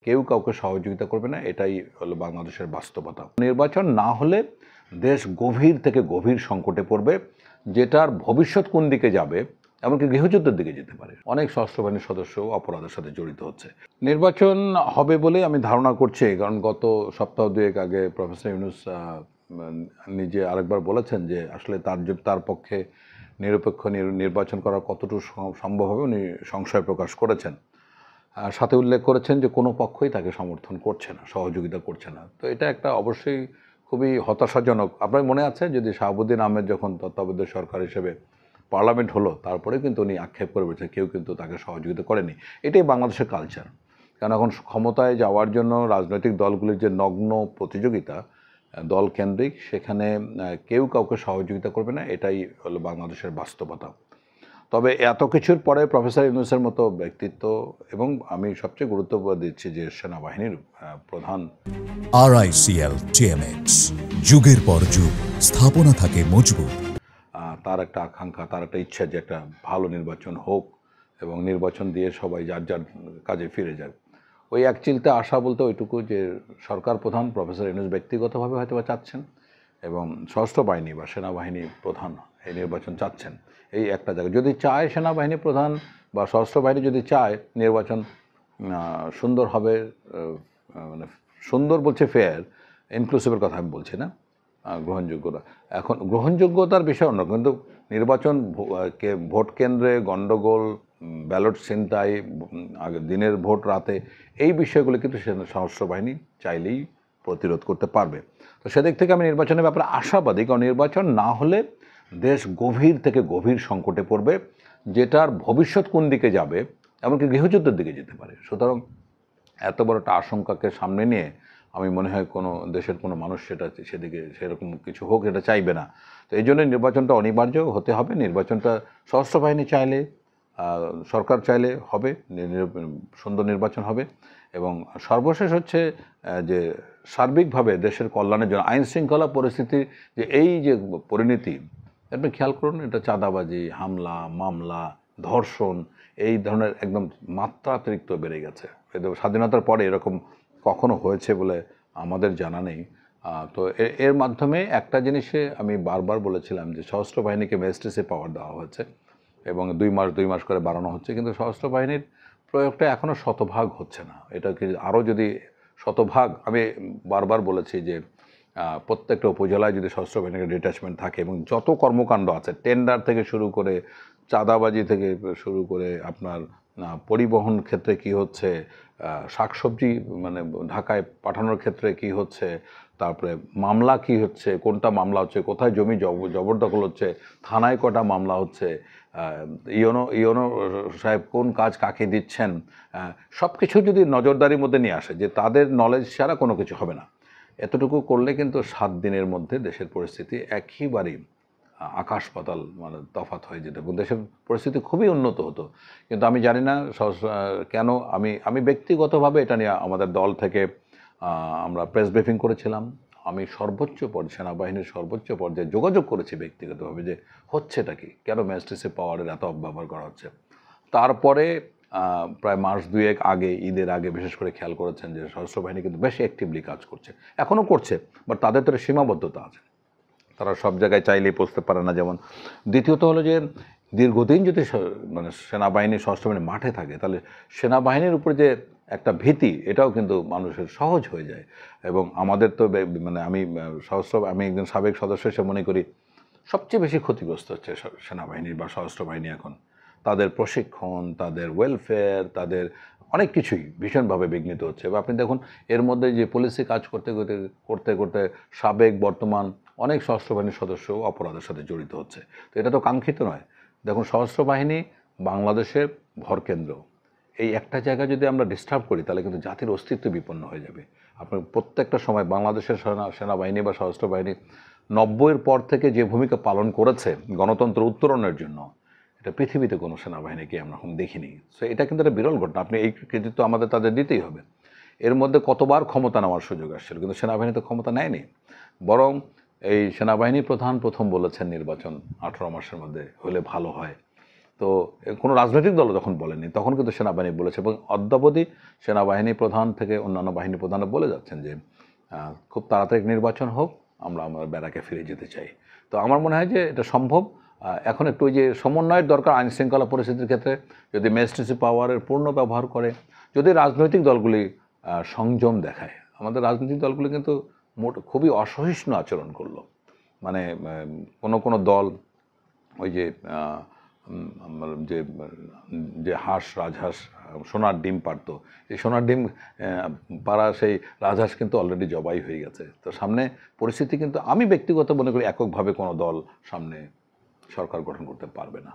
কেউ কাউকে সহযোগিতা করবে না, এটাই হলো বাংলাদেশের বাস্তবতা। নির্বাচন না হলে দেশ গভীর থেকে গভীর সংকটে পড়বে, যেটার ভবিষ্যৎ কোন দিকে যাবে, এমনকি গৃহযুদ্ধের দিকে যেতে পারে। অনেক সশস্ত্র বাহিনীর সদস্য অপরাধের সাথে জড়িত হচ্ছে। নির্বাচন হবে বলে আমি ধারণা করছি, কারণ গত সপ্তাহ দুয়েক আগে প্রফেসর ইউনূস নিজে আরেকবার বলেছেন যে আসলে তার পক্ষে নিরপেক্ষ নির্বাচন করা কতটুকু সম্ভব হবে উনি সংশয় প্রকাশ করেছেন। সাথে উল্লেখ করেছেন যে কোনো পক্ষই তাকে সমর্থন করছে না, সহযোগিতা করছে না। তো এটা একটা অবশ্যই খুবই হতাশাজনক। আপনার মনে আছে যদি শাহাবুদ্দিন আহমেদ যখন তত্ত্বাবধায়ক সরকার হিসেবে পার্লামেন্ট হলো, তারপরে কিন্তু উনি আক্ষেপ করে বলছেন কেউ কিন্তু তাকে সহযোগিতা করেনি। এটাই বাংলাদেশের কালচার। কারণ এখন ক্ষমতায় যাওয়ার জন্য রাজনৈতিক দলগুলির যে নগ্ন প্রতিযোগিতা দলকেন্দ্রিক, সেখানে কেউ কাউকে সহযোগিতা করবে না, এটাই হলো বাংলাদেশের বাস্তবতা। তবে এত কিছুর পরে প্রফেসর ইউনূসের মতো ব্যক্তিত্ব, এবং আমি সবচেয়ে গুরুত্ব দিচ্ছি যে সেনাবাহিনীর প্রধান RICL TMX, যুগের পর যুগ স্থাপনা থাকে মজবুত। তার একটা আকাঙ্ক্ষা, তার একটা ইচ্ছা যে একটা ভালো নির্বাচন হোক এবং নির্বাচন দিয়ে সবাই যার যার কাজে ফিরে যাক। ওই এক চিলতে আশা বলতে ওইটুকু যে সরকার প্রধান প্রফেসর ইউনূস ব্যক্তিগতভাবে হয়তো বা চাচ্ছেন, এবং সশস্ত্র বাহিনী বা সেনাবাহিনী প্রধান এই নির্বাচন চাচ্ছেন। এই একটা জায়গা যদি চায় সেনাবাহিনী প্রধান বা সশস্ত্র বাহিনী যদি চায় নির্বাচন সুন্দর হবে, মানে সুন্দর বলছে ফেয়ার, ইনক্লুসিভের কথা আমি বলছি না, গ্রহণযোগ্যতা। এখন গ্রহণযোগ্যতার বিষয় অন্য, কিন্তু নির্বাচন ভোট কেন্দ্রে গণ্ডগোল, ব্যালট ছিনতাই, দিনের ভোট রাতে, এই বিষয়গুলো কিন্তু সশস্ত্র বাহিনী চাইলেই প্রতিরোধ করতে পারবে। তো সেদিক থেকে আমি নির্বাচনের ব্যাপারে আশাবাদী, কারণ নির্বাচন না হলে দেশ গভীর থেকে গভীর সংকটে পড়বে, যেটার ভবিষ্যৎ কোন দিকে যাবে, এমনকি গৃহযুদ্ধের দিকে যেতে পারে। সুতরাং এত বড় একটা আশঙ্কাকে সামনে নিয়ে আমি মনে হয় কোনো দেশের কোনো মানুষ সেদিকে সেরকম কিছু হোক এটা চাইবে না। তো এই জন্য নির্বাচনটা অনিবার্য হতে হবে। নির্বাচনটা সশস্ত্র বাহিনী চাইলে, সরকার চাইলে হবে, সুন্দর নির্বাচন হবে। এবং সর্বশেষ হচ্ছে যে সার্বিকভাবে দেশের কল্যাণের জন্য আইন শৃঙ্খলা পরিস্থিতি যে এই যে পরিণতি, আপনি খেয়াল করুন, এটা চাঁদাবাজি, হামলা, মামলা, ধর্ষণ, এই ধরনের একদম মাত্রাতিরিক্ত বেড়ে গেছে। স্বাধীনতার পরে এরকম কখনো হয়েছে বলে আমাদের জানা নেই। তো এর মাধ্যমে একটা জিনিসে আমি বারবার বলেছিলাম যে সশস্ত্র বাহিনীকে ম্যাজিস্ট্রেসি পাওয়ার দেওয়া হয়েছে এবং 2 মাস করে বাড়ানো হচ্ছে, কিন্তু সশস্ত্র বাহিনীর প্রয়োগটা এখনও শতভাগ হচ্ছে না। এটাকে আরও যদি শতভাগ, আমি বারবার বলেছি যে প্রত্যেকটা উপজেলায় যদি সশস্ত্র বাহিনীর ডিট্যাচমেন্ট থাকে এবং যত কর্মকাণ্ড আছে, টেন্ডার থেকে শুরু করে চাঁদাবাজি থেকে শুরু করে আপনার পরিবহন ক্ষেত্রে কি হচ্ছে, শাকসবজি মানে ঢাকায় পাঠানোর ক্ষেত্রে কি হচ্ছে, তারপরে মামলা কি হচ্ছে, কোনটা মামলা হচ্ছে, কোথায় জমি জবরদখল হচ্ছে, থানায় কটা মামলা হচ্ছে, ইওনো সাহেব কোন কাজ কাকে দিচ্ছেন, সব কিছু যদি নজরদারির মধ্যে নিয়ে আসে যে তাদের নলেজ ছাড়া কোনো কিছু হবে না, এতটুকু করলে কিন্তু 7 দিনের মধ্যে দেশের পরিস্থিতি একেবারেই আকাশ পাতাল মানে তফাৎ হয়ে যেত এবং দেশের পরিস্থিতি খুবই উন্নত হতো। কিন্তু আমি জানি না কেন, আমি ব্যক্তিগতভাবে এটা নিয়ে আমাদের দল থেকে আমরা প্রেস ব্রিফিং করেছিলাম। আমি সেনাবাহিনীর সর্বোচ্চ পর্যায়ে যোগাযোগ করেছি ব্যক্তিগতভাবে যে হচ্ছেটা কি, কেন ম্যাজিস্ট্রেসি পাওয়ারের এত অপব্যবহার করা হচ্ছে। তারপরে প্রায় মাস দুয়েক আগে, ঈদের আগে বিশেষ করে খেয়াল করেছেন যে সশস্ত্র বাহিনী কিন্তু বেশ অ্যাক্টিভলি কাজ করছে, এখনও করছে, বাট তাদের তো সীমাবদ্ধতা আছে, তারা সব জায়গায় চাইলেই পৌঁছতে পারে না। যেমন দ্বিতীয়ত হলো যে দীর্ঘদিন যদি মানে সেনাবাহিনী সশস্ত্র বাহিনী মাঠে থাকে, তাহলে সেনাবাহিনীর উপরে যে একটা ভীতি, এটাও কিন্তু মানুষের সহজ হয়ে যায়। এবং আমাদের তো মানে আমি একজন সাবেক সদস্য হিসেবে মনে করি সবচেয়ে বেশি ক্ষতিগ্রস্ত হচ্ছে সেনাবাহিনী বা সশস্ত্র বাহিনী এখন। তাদের প্রশিক্ষণ, তাদের ওয়েলফেয়ার, তাদের অনেক কিছুই ভীষণভাবে বিঘ্নিত হচ্ছে। বা আপনি দেখুন এর মধ্যে যে পুলিশে কাজ করতে করতে করতে সাবেক বর্তমান অনেক সশস্ত্র বাহিনীর সদস্য অপরাধের সাথে জড়িত হচ্ছে। তো এটা তো কাঙ্ক্ষিত নয়। দেখুন সশস্ত্র বাহিনী বাংলাদেশের ভরকেন্দ্র, এই একটা জায়গা যদি আমরা ডিস্টার্ব করি তাহলে কিন্তু জাতির অস্তিত্ব বিপন্ন হয়ে যাবে। আপনার প্রত্যেকটা সময় বাংলাদেশের সেনাবাহিনী বা সশস্ত্র বাহিনী 90-এর পর থেকে যে ভূমিকা পালন করেছে গণতন্ত্র উত্তরণের জন্য, এটা পৃথিবীতে কোনো সেনাবাহিনীকে আমরা এখন দেখিনি। সো এটা কিন্তু একটা বিরল ঘটনা, আপনি এই কৃতিত্ব আমাদের তাদের দিতেই হবে। এর মধ্যে কতবার ক্ষমতা নেওয়ার সুযোগ আসছিল, কিন্তু সেনাবাহিনী তো ক্ষমতা নেয়নি। বরং এই সেনাবাহিনী প্রধান প্রথম বলেছেন নির্বাচন 18 মাসের মধ্যে হলে ভালো হয়। তো কোনো রাজনৈতিক দল যখন বলেনি তখন কিন্তু সেনাবাহিনী বলেছে, এবং অদ্যাবধি সেনাবাহিনী প্রধান থেকে অন্যান্য বাহিনী প্রধানরা বলে যাচ্ছেন যে খুব তাড়াতাড়ি নির্বাচন হোক, আমরা আমাদের ব্যারাকে ফিরে যেতে চাই। তো আমার মনে হয় যে এটা সম্ভব। এখন একটু ওই যে সমন্বয়ের দরকার আইনশৃঙ্খলা পরিস্থিতির ক্ষেত্রে, যদি ম্যাজিস্ট্রেসি পাওয়ারের পূর্ণ ব্যবহার করে, যদি রাজনৈতিক দলগুলি সংযম দেখায়। আমাদের রাজনৈতিক দলগুলি কিন্তু খুবই অসহিষ্ণু আচরণ করলো। মানে কোনো দল ওই যে যে যে রাজহাঁস সোনার ডিম পারতো, এই সোনার ডিম পাড়া সেই রাজহাঁস কিন্তু অলরেডি জবাই হয়ে গেছে। তো সামনে পরিস্থিতি কিন্তু আমি ব্যক্তিগত মনে করি এককভাবে কোনো দল সামনে সরকার গঠন করতে পারবে না।